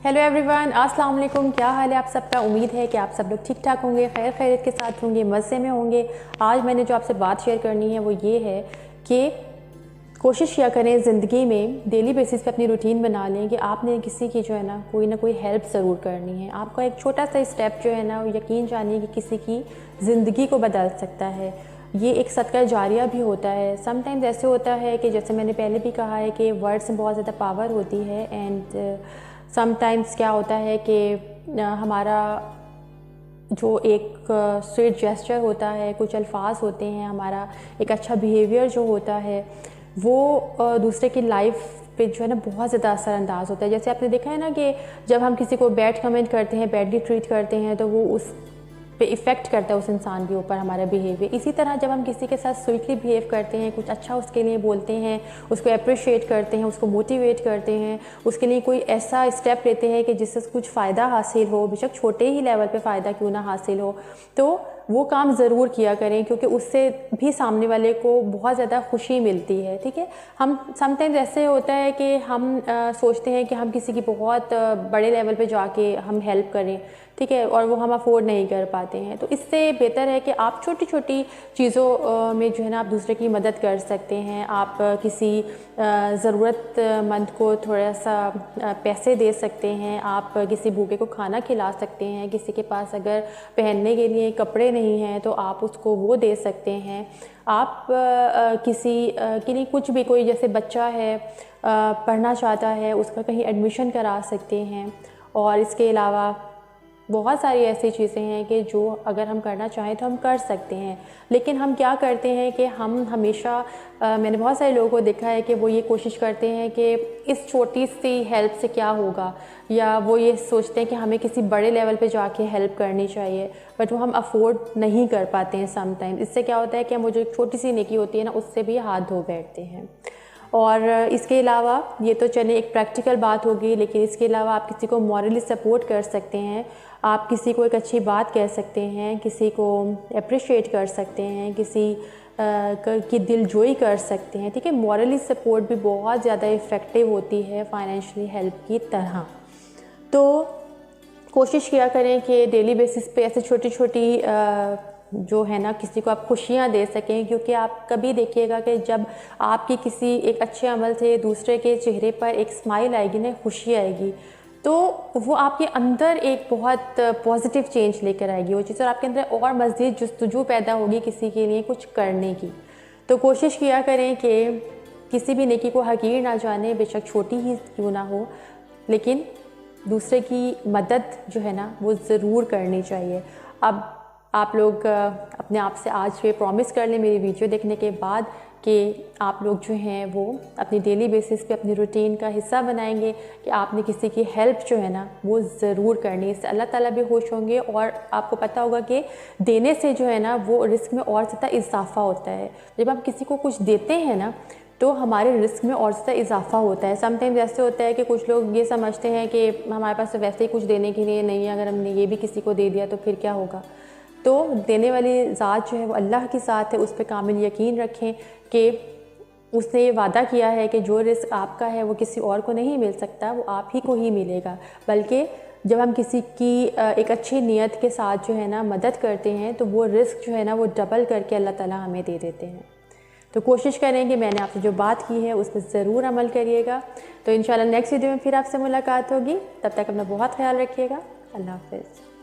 Hello everyone, अस्सलाम वालेकुम। क्या हाल है आप सबका? उम्मीद है कि आप सब लोग ठीक ठाक होंगे, खैर खैरियत के साथ होंगे, मज़े में होंगे। आज मैंने जो आपसे बात शेयर करनी है वो ये है कि कोशिश किया करें ज़िंदगी में डेली बेसिस पे अपनी रूटीन बना लें कि आपने किसी की जो है ना कोई हेल्प ज़रूर करनी है। आपका एक छोटा सा स्टेप जो है ना यकीन जानिए कि किसी की ज़िंदगी को बदल सकता है। ये एक सदका जारिया भी होता है। समटाइम्स ऐसे होता है कि जैसे मैंने पहले भी कहा है कि वर्ड्स में बहुत ज़्यादा पावर होती है एंड समटाइम्स क्या होता है कि हमारा जो एक स्वीट जेस्चर होता है, कुछ अल्फाज होते हैं, हमारा एक अच्छा बिहेवियर जो होता है वो दूसरे की लाइफ पे जो है ना बहुत ज़्यादा असरअंदाज होता है। जैसे आपने देखा है ना कि जब हम किसी को बैड कमेंट करते हैं, बैडली ट्रीट करते हैं तो वो उस पे इफ़ेक्ट करता है उस इंसान के ऊपर हमारा बिहेवियर। इसी तरह जब हम किसी के साथ स्वीटली बिहेव करते हैं, कुछ अच्छा उसके लिए बोलते हैं, उसको अप्रिशिएट करते हैं, उसको मोटिवेट करते हैं, उसके लिए कोई ऐसा स्टेप लेते हैं कि जिससे कुछ फ़ायदा हासिल हो, बेशक छोटे ही लेवल पे फ़ायदा क्यों ना हासिल हो, तो वो काम ज़रूर किया करें क्योंकि उससे भी सामने वाले को बहुत ज़्यादा खुशी मिलती है। ठीक है, हम समटाइम्स ऐसे होता है कि हम सोचते हैं कि हम किसी की बहुत बड़े लेवल पे जाके हम हेल्प करें, ठीक है, और वो हम अफोर्ड नहीं कर पाते हैं। तो इससे बेहतर है कि आप छोटी छोटी चीज़ों में जो है ना आप दूसरे की मदद कर सकते हैं। आप किसी ज़रूरतमंद को थोड़ा सा पैसे दे सकते हैं, आप किसी भूखे को खाना खिला सकते हैं, किसी के पास अगर पहनने के लिए कपड़े नहीं हैं तो आप उसको वो दे सकते हैं। आप किसी के लिए कुछ भी, कोई जैसे बच्चा है पढ़ना चाहता है, उसका कहीं एडमिशन करा सकते हैं। और इसके अलावा बहुत सारी ऐसी चीज़ें हैं कि जो अगर हम करना चाहें तो हम कर सकते हैं। लेकिन हम क्या करते हैं कि हम हमेशा मैंने बहुत सारे लोगों को देखा है कि वो ये कोशिश करते हैं कि इस छोटी सी हेल्प से क्या होगा, या वो ये सोचते हैं कि हमें किसी बड़े लेवल पे जाके हेल्प करनी चाहिए, बट वो हम अफोर्ड नहीं कर पाते हैं समटाइम। इससे क्या होता है कि हम वो जो एक छोटी सी नेकी होती है ना उससे भी हाथ धो बैठते हैं। और इसके अलावा ये तो चले एक प्रैक्टिकल बात होगी, लेकिन इसके अलावा आप किसी को मॉरली सपोर्ट कर सकते हैं, आप किसी को एक अच्छी बात कह सकते हैं, किसी को अप्रिशिएट कर सकते हैं, किसी की दिलजोई कर सकते हैं। ठीक है, मॉरली सपोर्ट भी बहुत ज़्यादा इफ़ेक्टिव होती है फाइनेंशियली हेल्प की तरह। तो कोशिश किया करें कि डेली बेसिस पे ऐसे छोटी छोटी जो है ना किसी को आप खुशियाँ दे सकें, क्योंकि आप कभी देखिएगा कि जब आपकी किसी एक अच्छे अमल से दूसरे के चेहरे पर एक स्माइल आएगी ना, खुशी आएगी, तो वो आपके अंदर एक बहुत पॉजिटिव चेंज लेकर आएगी वो चीज़, और आपके अंदर और मज़ीद जुस्तजू पैदा होगी किसी के लिए कुछ करने की। तो कोशिश किया करें कि किसी भी नेकी को हकीर ना जाने, बेशक छोटी ही क्यों ना हो, लेकिन दूसरे की मदद जो है ना वो ज़रूर करनी चाहिए। अब आप लोग अपने आप से आज ये प्रॉमिस कर लें मेरी वीडियो देखने के बाद कि आप लोग जो हैं वो अपनी डेली बेसिस पे अपनी रूटीन का हिस्सा बनाएंगे कि आपने किसी की हेल्प जो है ना वो ज़रूर करनी है। इससे अल्लाह ताला भी खुश होंगे और आपको पता होगा कि देने से जो है ना वो रिस्क में और ज़्यादा इजाफा होता है। जब आप किसी को कुछ देते हैं ना तो हमारे रिस्क में और ज़्यादा इजाफा होता है। समटाइम्स ऐसे होता है कि कुछ लोग ये समझते हैं कि हमारे पास तो वैसे ही कुछ देने के लिए नहीं है, अगर हमने ये भी किसी को दे दिया तो फिर क्या होगा। तो देने वाली ज़ात जो है वो अल्लाह के साथ है, उस पर कामिल यकीन रखें कि उसने ये वादा किया है कि जो रिस्क आपका है वो किसी और को नहीं मिल सकता, वो आप ही को ही मिलेगा। बल्कि जब हम किसी की एक अच्छी नीयत के साथ जो है ना मदद करते हैं तो वो रिस्क जो है ना वो डबल करके अल्लाह ताला हमें दे देते हैं। तो कोशिश करें कि मैंने आपसे जो बात की है उस पर ज़रूर अमल करिएगा। तो इंशाल्लाह नेक्स्ट वीडियो में फिर आपसे मुलाकात होगी। तब तक अपना बहुत ख्याल रखिएगा। अल्लाह हाफ़िज़।